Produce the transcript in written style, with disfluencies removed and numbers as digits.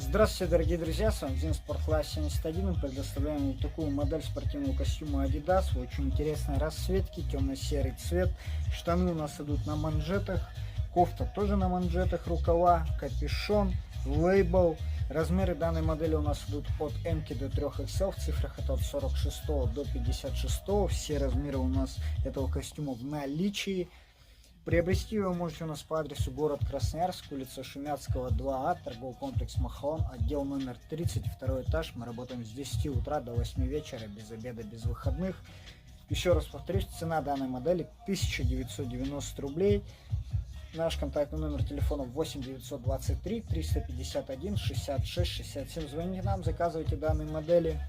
Здравствуйте, дорогие друзья, с вами Дин Спорткласс 71. Мы предоставляем вот такую модель спортивного костюма Adidas в очень интересной расцветке, темно-серый цвет. Штаны у нас идут на манжетах, кофта тоже на манжетах, рукава, капюшон, лейбл. Размеры данной модели у нас идут от М до 3XL, в цифрах это от 46 до 56. Все размеры у нас этого костюма в наличии. Приобрести его можете у нас по адресу город Красноярск, улица Шумяцкого, 2А, торговый комплекс Махаон, отдел номер 30, второй этаж. Мы работаем с 10 утра до 8 вечера, без обеда, без выходных. Еще раз повторюсь, цена данной модели 1990 рублей. Наш контактный номер телефона 8 923 351 66 67. Звоните нам, заказывайте данные модели.